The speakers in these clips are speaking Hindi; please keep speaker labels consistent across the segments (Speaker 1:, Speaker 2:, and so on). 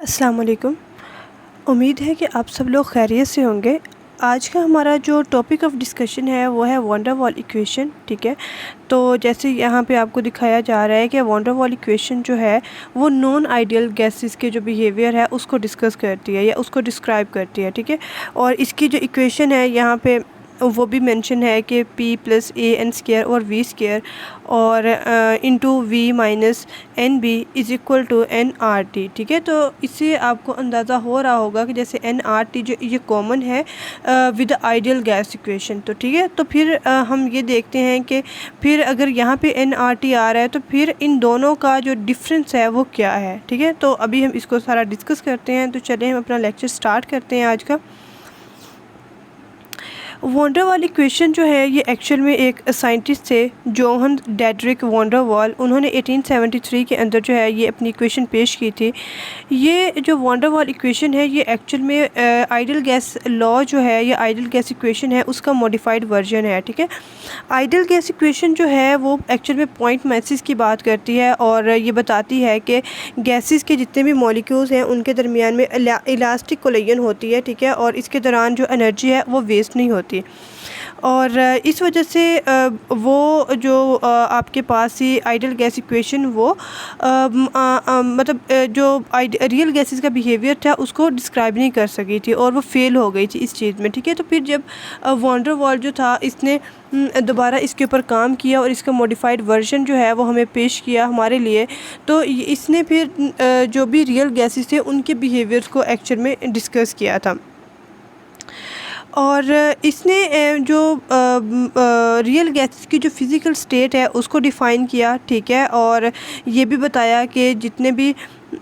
Speaker 1: अस्सलाम वालेकुम। उम्मीद है कि आप सब लोग खैरियत से होंगे। आज का हमारा जो टॉपिक ऑफ डिस्कशन है वो है वॉन डेर वाल इक्वेशन। ठीक है, तो जैसे यहाँ पे आपको दिखाया जा रहा है कि वॉन डेर वाल इक्वेशन जो है वो नॉन आइडियल गैसेस के जो बिहेवियर है उसको डिस्कस करती है या उसको डिस्क्राइब करती है। ठीक है, और इसकी जो इक्वेशन है यहाँ पे वो भी मेंशन है कि p + a n² और v स्क्वायर और into v minus N B is equal to N R T. ठीक है, तो इससे आपको अंदाज़ा हो रहा होगा कि जैसे एन आर टी जो ये कॉमन है विद आइडियल गैस इक्वेशन। तो ठीक है, तो फिर हम ये देखते हैं कि फिर अगर यहाँ पे एन आर टी आ रहा है तो फिर इन दोनों का जो डिफरेंस है वो क्या है। ठीक है, तो अभी हम इसको सारा डिस्कस करते हैं। तो चलिए हम अपना लेक्चर स्टार्ट करते हैं आज का। वॉन डेर वाल इक्वेशन जो है ये एक्चुअल में एक साइंटिस्ट थे जोहन डेडरिक वॉन डेर वाल, उन्होंने 1873 के अंदर जो है ये अपनी इक्वेशन पेश की थी। ये जो वॉन डेर वाल इक्वेशन है ये एक्चुअल में आइडियल गैस लॉ जो है ये आइडियल गैस इक्वेशन है उसका मॉडिफाइड वर्जन है। ठीक है, आइडियल गैस इक्वेशन जो है वो एक्चुअल में पॉइंट मैसेज की बात करती है और ये बताती है कि गैसेस के जितने भी मॉलिक्यूल्स हैं उनके दरमियान में इलास्टिक कोलिजन होती है। ठीक है, और इसके दौरान जो एनर्जी है वो वेस्ट नहीं होती और इस वजह से वो जो आपके पास ही आइडियल गैस इक्वेशन वो मतलब जो रियल गैसेस का बिहेवियर था उसको डिस्क्राइब नहीं कर सकी थी और वो फेल हो गई थी इस चीज़ में। ठीक है, तो फिर जब वॉन डेर वाल जो था इसने दोबारा इसके ऊपर काम किया और इसका मॉडिफाइड वर्जन जो है वो हमें पेश किया हमारे लिए, तो इसने फिर जो भी रियल गैसेस थे उनके बिहेवियर्स को एक्चुअल में डिस्कस किया था और इसने जो रियल गैसेस की जो फ़िज़िकल स्टेट है उसको डिफ़ाइन किया। ठीक है, और ये भी बताया कि जितने भी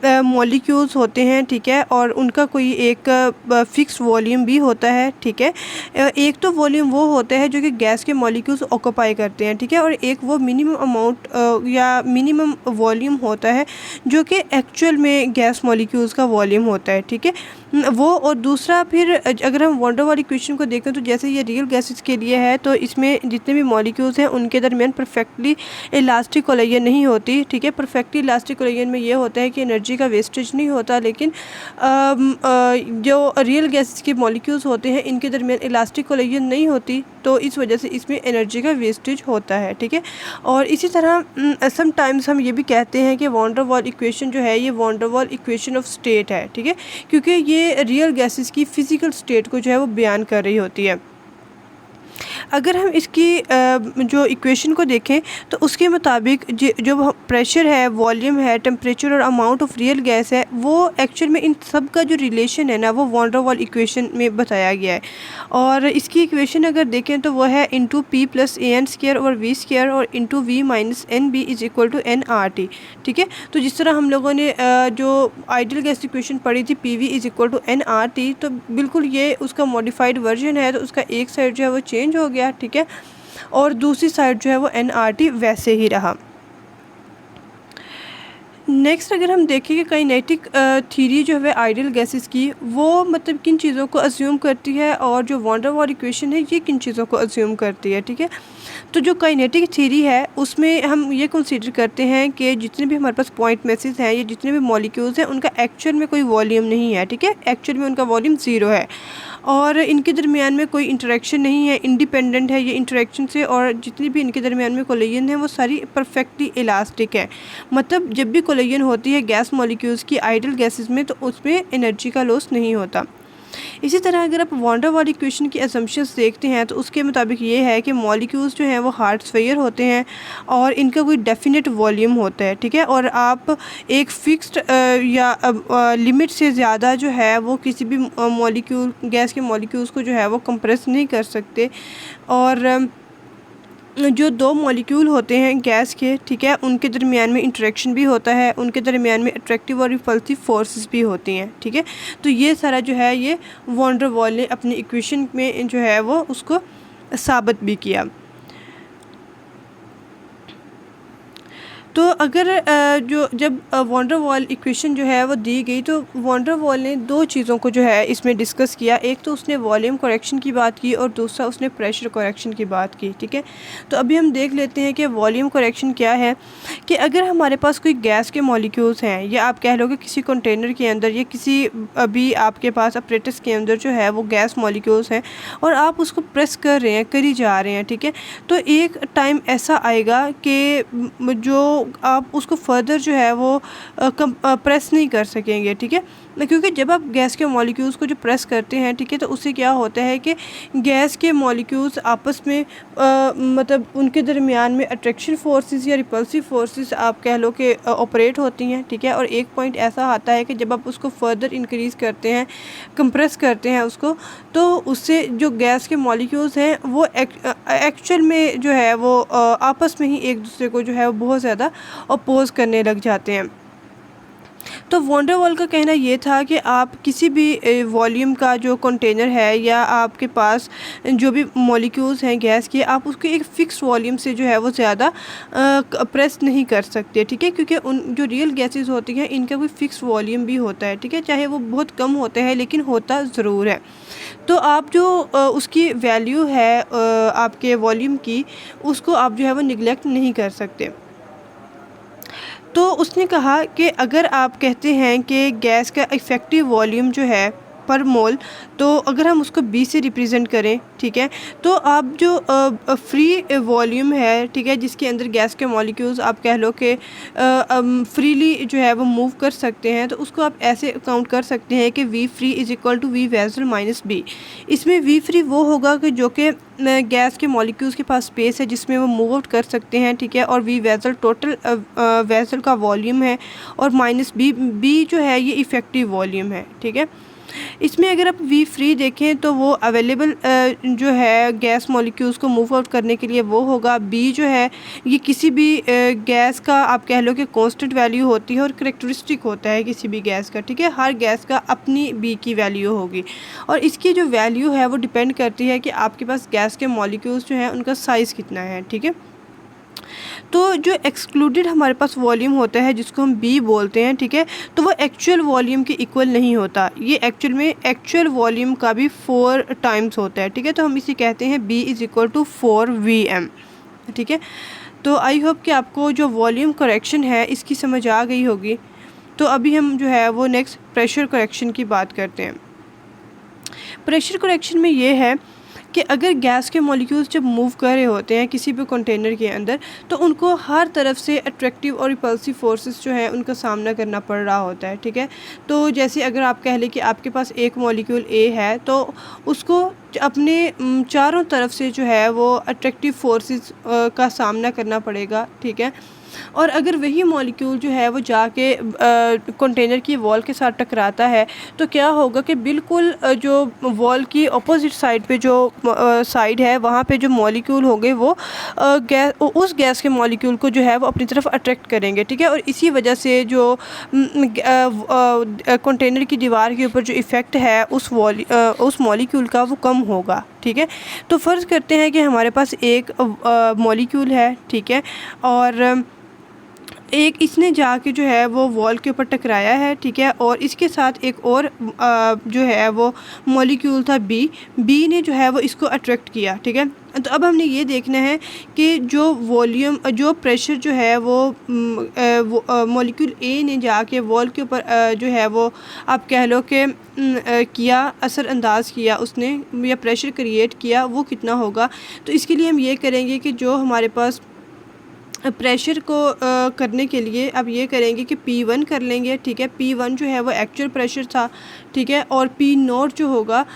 Speaker 1: मॉलिक्यूल्स होते हैं, ठीक है, और उनका कोई एक फ़िक्स वॉल्यूम भी होता है। ठीक है, एक तो वॉल्यूम वो होता है जो कि गैस के मॉलिक्यूल्स ऑक्यूपाई करते हैं। ठीक है, और एक वो मिनिमम अमाउंट या मिनिमम वॉल्यूम होता है जो कि एक्चुअल में गैस मॉलिक्यूल्स का वॉल्यूम होता है। ठीक है, वो और दूसरा फिर अगर हम वॉन डेर वाल इक्वेशन को देखें तो जैसे ये रियल गैसेस के लिए है तो इसमें जितने भी मॉलिक्यूल्स हैं उनके दरमियान परफेक्टली इलास्टिक कोलिजन नहीं होती। ठीक है, परफेक्टली इलास्टिक कोलिजन में ये होता है कि एनर्जी का वेस्टेज नहीं होता, लेकिन जो रियल गैसेस के मॉलिक्यूल्स होते हैं इनके दरमियान इलास्टिक कोलिजन नहीं होती, तो इस वजह से इसमें एनर्जी का वेस्टेज होता है। ठीक है, और इसी तरह समटाइम्स हम ये भी कहते हैं कि वॉन डेर वाल इक्वेशन जो है ये van der Waals equation of state है। ठीक है, क्योंकि ये रियल गैसेस की फ़िज़िकल स्टेट को जो है वो बयान कर रही होती है। अगर हम इसकी जो इक्वेशन को देखें तो उसके मुताबिक जो प्रेशर है, वॉल्यूम है, टेम्परेचर और अमाउंट ऑफ रियल गैस है वो एक्चुअल में इन सब का जो रिलेशन है ना वो वॉन डेर वाल इक्वेशन में बताया गया है। और इसकी इक्वेशन अगर देखें तो वो है इंटू p + an² और v स्क्वायर और into v minus N B is equal to N R T. ठीक है, तो जिस तरह हम लोगों ने जो आइडियल गैस इक्वेशन पढ़ी थी P V is equal to N R T, तो बिल्कुल ये उसका मॉडिफाइड वर्जन है, तो उसका एक साइड जो है वो चेंज हो गया। ठीक है, और दूसरी साइड जो है वो एन आर टी वैसे ही रहा। नेक्स्ट अगर हम देखें कि काइनेटिक थ्योरी जो है आइडियल गैसेस की वो मतलब किन चीज़ों को अज्यूम करती है और जो वॉन डेर वाल इक्वेशन है ये किन चीज़ों को अज्यूम करती है। ठीक है, तो जो काइनेटिक थ्योरी है उसमें हम ये कंसीडर करते हैं कि जितने भी हमारे पास पॉइंट मैसेज हैं या जितने भी मॉलिक्यूल्स हैं उनका एक्चुअल में कोई वॉल्यूम नहीं है। ठीक है, एक्चुअल में उनका वॉल्यूम ज़ीरो है और इनके दरमियान में कोई इंटरेक्शन नहीं है, इंडिपेंडेंट है ये इंटरेक्शन से, और जितनी भी इनके दरमियान में कोलिजन है वो सारी परफेक्टली इलास्टिक है। मतलब जब भी कोलिजन होती है गैस मॉलिक्यूल्स की आइडियल गैसेस में तो उसमें एनर्जी का लॉस नहीं होता। इसी तरह अगर आप वॉन डेर वाल इक्वेशन की असम्पशंस देखते हैं तो उसके मुताबिक ये है कि मॉलिक्यूल्स जो हैं वो हार्ड स्फीयर होते हैं और इनका कोई डेफिनेट वॉल्यूम होता है। ठीक है, और आप एक फ़िक्स्ड या लिमिट से ज़्यादा जो है वो किसी भी मॉलिक्यूल गैस के मॉलिक्यूल्स को जो है वो कंप्रेस नहीं कर सकते। और जो दो मॉलिक्यूल होते हैं गैस के, ठीक है, उनके दरमियान में इंटरेक्शन भी होता है, उनके दरमियान में अट्रैक्टिव और रिपल्सिव फोर्सेस भी होती हैं। ठीक है, तो ये सारा जो है ये वॉन डेर वाल ने अपनी इक्वेशन में जो है वो उसको साबित भी किया। तो अगर जब वॉन डेर वाल इक्वेशन जो है वो दी गई, तो वॉन डेर वाल ने दो चीज़ों को जो है इसमें डिस्कस किया। एक तो उसने वॉल्यूम करेक्शन की बात की और दूसरा उसने प्रेशर करेक्शन की बात की, ठीक है। तो अभी हम देख लेते हैं कि वॉल्यूम करेक्शन क्या है। कि अगर हमारे पास कोई गैस के मॉलिक्यूल्स हैं, या आप कह लो कि किसी कंटेनर के अंदर या किसी अभी आपके पास अपरेटस के अंदर जो है वो गैस मॉलिक्यूल्स हैं, और आप उसको प्रेस कर रहे हैं, करी जा रहे हैं, ठीक है। तो एक टाइम ऐसा आएगा कि जो आप उसको फर्दर जो है वो प्रेस नहीं कर सकेंगे, ठीक है। क्योंकि जब आप गैस के मॉलिक्यूल्स को जो प्रेस करते हैं, ठीक है, तो उससे क्या होता है कि गैस के मॉलिक्यूल्स आपस में मतलब उनके दरमियान में अट्रैक्शन फोर्सेस या रिपल्सिव फोर्सेस आप कह लो कि ऑपरेट होती हैं, ठीक है। और एक पॉइंट ऐसा आता है कि जब आप उसको फर्दर इंक्रीज़ करते हैं, कंप्रेस करते हैं उसको, तो उससे जो गैस के मॉलिक्यूल्स हैं वो एक्चुअल में जो है वो आपस में ही एक दूसरे को जो है वो बहुत ज़्यादा अपोज करने लग जाते हैं। तो वॉन डेर वाल का कहना ये था कि आप किसी भी वॉल्यूम का जो कंटेनर है, या आपके पास जो भी मॉलिक्यूल्स हैं गैस के, आप उसको एक फ़िक्स वॉल्यूम से जो है वो ज़्यादा प्रेस नहीं कर सकते, ठीक है। क्योंकि उन जो रियल गैसेस होती हैं इनका कोई फ़िक्स वॉल्यूम भी होता है, ठीक है, चाहे वो बहुत कम होता है लेकिन होता ज़रूर है। तो आप जो उसकी वैल्यू है आपके वॉल्यूम की, उसको आप जो है वो निगलेक्ट नहीं कर सकते। तो उसने कहा कि अगर आप कहते हैं कि गैस का इफ़ेक्टिव वॉल्यूम जो है पर मोल, तो अगर हम उसको बी से रिप्रेजेंट करें, ठीक है, तो आप जो फ्री वॉल्यूम है, ठीक है, जिसके अंदर गैस के मॉलिक्यूल्स आप कह लो कि फ्रीली जो है वो मूव कर सकते हैं, तो उसको आप ऐसे काउंट कर सकते हैं कि V free is equal to V vessel minus B. इसमें वी फ्री वो होगा कि जो कि गैस के मॉलिक्यूल्स के पास स्पेस है जिसमें वो मूव आउट कर सकते हैं, ठीक है, और वी वेसल टोटल वेसल का वॉल्यूम है, और माइनस बी जो है ये इफ़ेक्टिव वॉल्यूम है, ठीक है। इसमें अगर आप वी फ्री देखें तो वो अवेलेबल जो है गैस मॉलिक्यूल्स को मूव आउट करने के लिए वो होगा। बी जो है ये किसी भी गैस का आप कह लो कि कांस्टेंट वैल्यू होती है और करेक्टरिस्टिक होता है किसी भी गैस का, ठीक है। हर गैस का अपनी बी की वैल्यू होगी, और इसकी जो वैल्यू है वो डिपेंड करती है कि आपके पास गैस के मॉलिक्यूल्स जो हैं उनका साइज़ कितना है, ठीक है। तो जो एक्सक्लूडेड हमारे पास वॉल्यूम होता है जिसको हम बी बोलते हैं, ठीक है, तो वो एक्चुअल वॉल्यूम के इक्वल नहीं होता। ये एक्चुअल में एक्चुअल वॉल्यूम का भी 4 टाइम्स होता है, ठीक है। तो हम इसे कहते हैं B is equal to 4 VM, ठीक है। तो आई होप कि आपको जो वॉल्यूम करेक्शन है इसकी समझ आ गई होगी। तो अभी हम जो है वो नेक्स्ट प्रेशर करेक्शन की बात करते हैं। प्रेशर करेक्शन में ये है कि अगर गैस के मॉलिक्यूल्स जब मूव कर रहे होते हैं किसी भी कंटेनर के अंदर, तो उनको हर तरफ से अट्रैक्टिव और रिपल्सिव फोर्सेस जो है उनका सामना करना पड़ रहा होता है, ठीक है। तो जैसे अगर आप कह लें कि आपके पास एक मॉलिक्यूल ए है, तो उसको अपने चारों तरफ से जो है वो अट्रैक्टिव फोर्सेस का सामना करना पड़ेगा, ठीक है। और अगर वही मॉलिक्यूल जो है वो जाके कंटेनर की वॉल के साथ टकराता है, तो क्या होगा कि बिल्कुल जो वॉल की अपोजिट साइड पे जो साइड है वहाँ पे जो मॉलिक्यूल होंगे वो उस गैस के मॉलिक्यूल को जो है वो अपनी तरफ अट्रैक्ट करेंगे, ठीक है। और इसी वजह से जो कंटेनर की दीवार के ऊपर जो इफ़ेक्ट है उस मॉलिक्यूल का वो कम होगा, ठीक है। तो फ़र्ज़ करते हैं कि हमारे पास एक मॉलिक्यूल है, ठीक है, और एक इसने जाके जो है वो वॉल के ऊपर टकराया है, ठीक है, और इसके साथ एक और जो है वो मॉलिक्यूल था बी ने जो है वो इसको अट्रैक्ट किया, ठीक है। तो अब हमने ये देखना है कि जो प्रेशर जो है वो मॉलिक्यूल ए ने जाके वॉल के ऊपर जो है वो आप कह लो कि किया, असरअंदाज किया उसने, या प्रेशर क्रिएट किया, वो कितना होगा। तो इसके लिए हम ये करेंगे कि जो हमारे पास प्रेशर को करने के लिए अब ये करेंगे कि P1 कर लेंगे, ठीक है। P1 जो है वो एक्चुअल प्रेशर था, ठीक है, और P0 जो होगा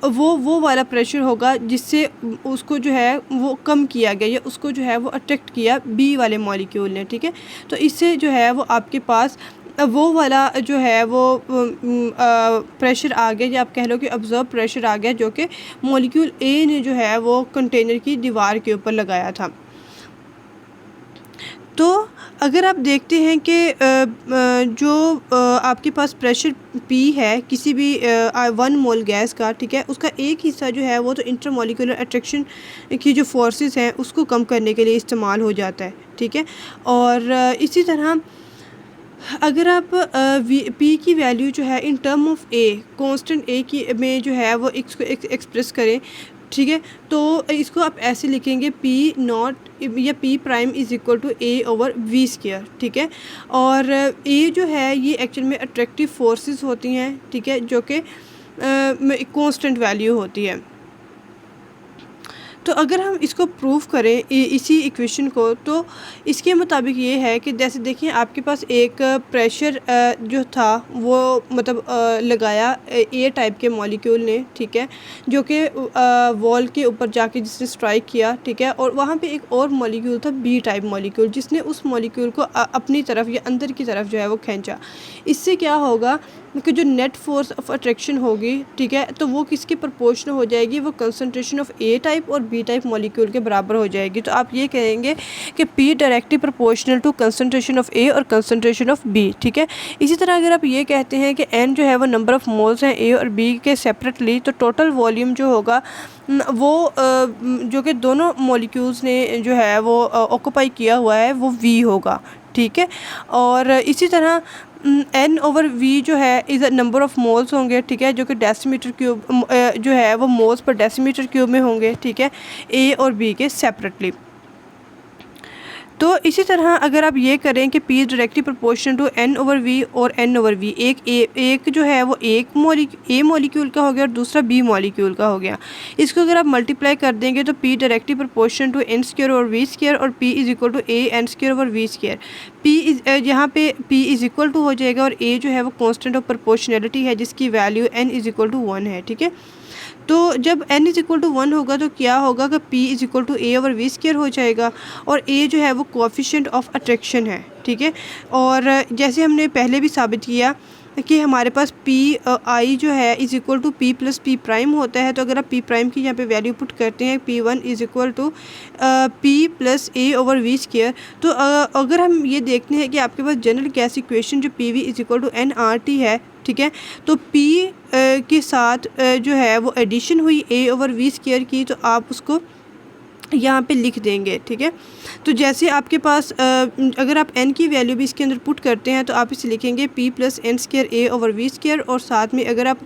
Speaker 1: वो वाला प्रेशर होगा जिससे उसको जो है वो कम किया गया, या उसको जो है वो अट्रैक्ट किया बी वाले मॉलिक्यूल ने, ठीक है। तो इससे जो है वो आपके पास वो वाला जो है वो प्रेशर आ गया, या आप कह लो कि ऑब्जर्व प्रेशर आ गया, जो कि मॉलिक्यूल ए ने जो है वो कंटेनर की दीवार के ऊपर लगाया था। तो अगर आप देखते हैं कि जो आपके पास प्रेशर P है किसी भी 1 मोल गैस का, ठीक है, उसका एक हिस्सा जो है वो तो इंटरमॉलिक्यूलर अट्रैक्शन की जो फोर्सेस हैं उसको कम करने के लिए इस्तेमाल हो जाता है, ठीक है। और इसी तरह अगर आप P की वैल्यू जो है in term of A constant A की में जो है वो इसको एक्सप्रेस करें, ठीक है, तो इसको आप ऐसे लिखेंगे P नॉट या P prime is equal to A over V square, ठीक है। और A जो है ये एक्चुअल में अट्रैक्टिव फोर्सेस होती हैं, ठीक है, जो कि कांस्टेंट वैल्यू होती है। तो अगर हम इसको प्रूव करें इसी इक्वेशन को, तो इसके मुताबिक ये है कि जैसे देखिए आपके पास एक प्रेशर जो था वो मतलब लगाया ए टाइप के मॉलिक्यूल ने, ठीक है, जो कि वॉल के ऊपर जाके जिसने स्ट्राइक किया, ठीक है, और वहाँ पे एक और मॉलिक्यूल था बी टाइप मॉलिक्यूल जिसने उस मॉलिक्यूल को अपनी तरफ या अंदर की तरफ जो है वो खींचा। इससे क्या होगा कि जो नेट फोर्स ऑफ अट्रैक्शन होगी, ठीक है, तो वो किसके प्रोपोर्शनल हो जाएगी, वो कंसंट्रेशन ऑफ ए टाइप और बी टाइप मॉलिक्यूल के बराबर हो जाएगी। तो आप ये कहेंगे कि P directly proportional to concentration of A और कंसंट्रेशन ऑफ बी, ठीक है। इसी तरह अगर आप ये कहते हैं कि N जो है वो नंबर ऑफ मोल्स हैं ए और बी के सेपरेटली, तो टोटल वॉल्यूम जो होगा वो जो कि दोनों मॉलिक्यूल्स ने जो है वो ऑक्यूपाई किया हुआ है वो V होगा, ठीक है। और इसी तरह N ओवर V जो है is a number of moles होंगे, ठीक है, जो कि डेसीमीटर क्यूब जो है वो मोल्स पर डेसीमीटर क्यूब में होंगे, ठीक है, A और B के सेपरेटली। तो इसी तरह अगर आप ये करें कि P directly proportional to N over V और N ओवर V, एक जो है वो एक A मॉलिक्यूल का हो गया और दूसरा B मॉलिक्यूल का हो गया। इसको अगर आप मल्टीप्लाई कर देंगे तो P directly proportional to N square और V स्क्वायर और P is equal to A N square over V square. यहाँ पे P इज़ इक्वल टू हो जाएगा और A जो है वो कांस्टेंट ऑफ प्रोपोर्शनैलिटी है जिसकी value N is equal to 1 है, ठीक है। तो जब N इज़ इक्वल टू 1 होगा तो क्या होगा कि P is equal to A over V square हो जाएगा और A जो है वो कोएफिशिएंट ऑफ अट्रैक्शन है, ठीक है। और जैसे हमने पहले भी साबित किया कि हमारे पास I जो है is equal to P plus P prime होता है, तो अगर आप P प्राइम की यहाँ पे वैल्यू पुट करते हैं P1 is equal to P plus A over V square, तो अगर हम ये देखते हैं कि आपके पास जनरल गैस इक्वेशन जो PV is equal to nRT है, ठीक है, तो P के साथ जो है वो एडिशन हुई A ओवर V स्क्वायर की, तो आप उसको यहाँ पे लिख देंगे, ठीक है। तो जैसे आपके पास अगर आप N की वैल्यू भी इसके अंदर पुट करते हैं तो आप इसे लिखेंगे P plus N square A over V square, और साथ में अगर आप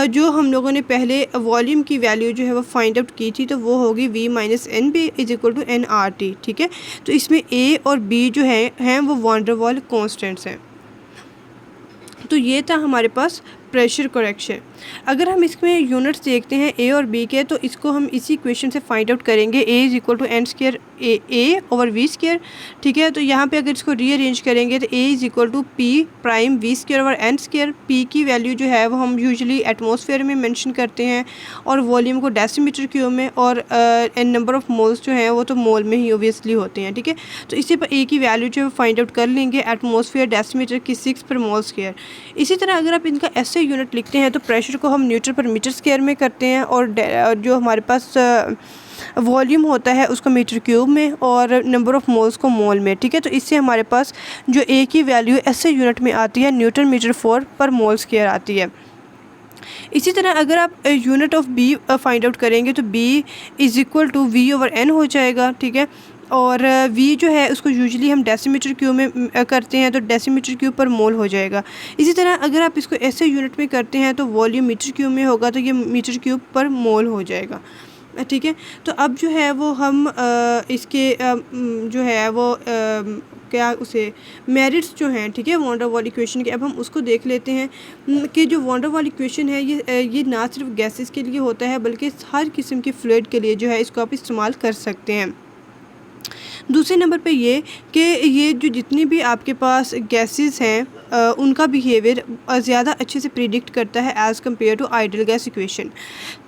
Speaker 1: जो हम लोगों ने पहले वॉल्यूम की वैल्यू जो है वो फाइंड आउट की थी तो वो होगी V minus N B is equal to nRT, ठीक है। तो इसमें A और B जो हैं वो वान डर वाल कॉन्स्टेंट्स हैं। तो ये था हमारे पास प्रेशर करेक्शन। अगर हम इसमें यूनिट्स देखते हैं A और B के, तो इसको हम इसी इक्वेशन से फाइंड आउट करेंगे। A is equal to N square A over V square, ठीक है। तो यहाँ पे अगर इसको रीअरेंज करेंगे तो A is equal to P prime V square over N square. P की वैल्यू जो है वो हम यूजुअली एटमॉस्फेयर में मेंशन करते हैं और वॉल्यूम को डेसीमीटर क्यूब में, और नंबर ऑफ़ मोल्स जो हैं वो तो मोल में ही ओबियसली होते हैं, ठीक है। तो इसी पर A की वैल्यू जो है फाइंड आउट कर लेंगे एटमॉस्फेयर डेसीमीटर की 6 पर मोल स्क्वायर। इसी तरह अगर आप इनका ऐसे यूनिट लिखते हैं तो प्रेशर को हम न्यूटन पर मीटर स्क्वायर में करते हैं और जो हमारे पास वॉल्यूम होता है उसको मीटर क्यूब में और नंबर ऑफ़ मोल्स को मोल में, ठीक है। तो इससे हमारे पास जो A की वैल्यू ऐसे यूनिट में आती है न्यूटन मीटर 4 पर मोल स्क्वायर आती है। इसी तरह अगर आप unit of B find out करेंगे तो B is equal to V over N हो जाएगा, ठीक है। और V जो है उसको यूजुअली हम डेसीमीटर क्यूब में करते हैं तो डेसीमीटर क्यूब पर मोल हो जाएगा। इसी तरह अगर आप इसको ऐसे यूनिट में करते हैं तो वॉल्यूम मीटर क्यूब में होगा तो ये मीटर क्यूब पर मोल हो जाएगा, ठीक है। तो अब जो है वो हम इसके जो है वो क्या उसे मेरिट्स जो हैं, ठीक है, वान डर वाल इक्वेशन के, अब हम उसको देख लेते हैं कि जो वान डर वाल इक्वेशन है ये ना सिर्फ गैसेस के लिए होता है बल्कि हर किस्म के फ्लूइड के लिए जो है इसको आप इस्तेमाल कर सकते हैं। दूसरे नंबर पे ये कि ये जो जितनी भी आपके पास गैसेस हैं उनका बिहेवियर ज़्यादा अच्छे से प्रिडिक्ट करता है as compare to ideal gas equation.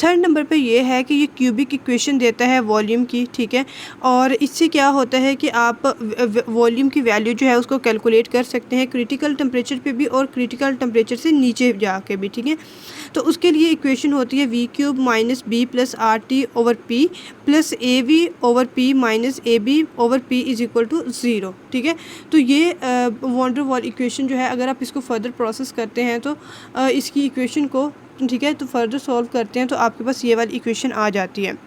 Speaker 1: Third number पे ये है कि ये क्यूबिक इक्वेशन देता है वॉल्यूम की, ठीक है, और इससे क्या होता है कि आप वॉल्यूम की वैल्यू जो है उसको कैलकुलेट कर सकते हैं क्रिटिकल टेम्परेचर पे भी और क्रिटिकल टेम्परेचर से नीचे जाके भी, ठीक है। तो उसके लिए इक्वेशन होती है V cube minus B plus RT over P plus AV over P minus AB over P is equal to 0, ठीक है। तो ये वॉन डर वाल इक्वेशन जो है, अगर आप इसको फर्दर प्रोसेस करते हैं तो इसकी इक्वेशन को, ठीक है, तो फर्दर सॉल्व करते हैं तो आपके पास ये वाली इक्वेशन आ जाती है।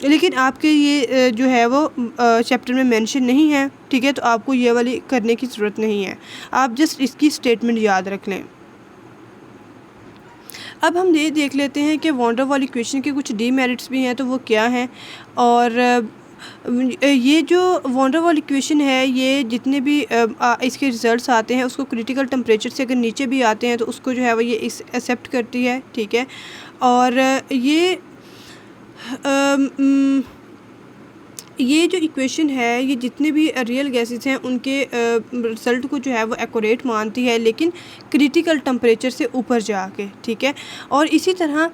Speaker 1: लेकिन आपके ये जो है वो चैप्टर में मेंशन नहीं है, ठीक है, तो आपको ये वाली करने की ज़रूरत नहीं है, आप जस्ट इसकी स्टेटमेंट याद रख लें। अब हम ये देख लेते हैं कि वॉन डर वाल इक्वेशन के कुछ डीमेरिट्स भी हैं, तो वो क्या हैं। और ये जो वॉन डर वाल इक्वेशन है, ये जितने भी इसके रिज़ल्ट्स आते हैं उसको क्रिटिकल टेम्परेचर से अगर नीचे भी आते हैं तो उसको जो है वो ये एक्सेप्ट करती है, ठीक है। और ये जो इक्वेशन है, ये जितने भी रियल गैसेस हैं उनके रिज़ल्ट को जो है वो एक्यूरेट मानती है, लेकिन क्रिटिकल टेम्परेचर से ऊपर जाके, ठीक है। और इसी तरह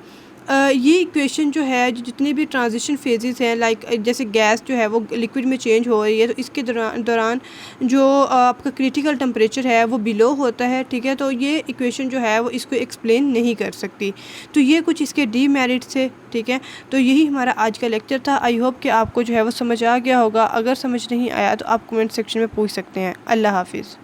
Speaker 1: ये इक्वेशन जो है, जो जितने भी ट्रांजिशन फेजेस हैं, लाइक जैसे गैस जो है वो लिक्विड में चेंज हो रही है, तो इसके दौरान जो आपका क्रिटिकल टेम्परेचर है वो बिलो होता है, ठीक है। तो ये इक्वेशन जो है वो इसको एक्सप्लेन नहीं कर सकती। तो ये कुछ इसके डीमेरिट्स है, ठीक है। तो यही हमारा आज का लेक्चर था। आई होप कि आपको जो है वो समझ आ गया होगा। अगर समझ नहीं आया तो आप कमेंट सेक्शन में पूछ सकते हैं। अल्लाह हाफिज़।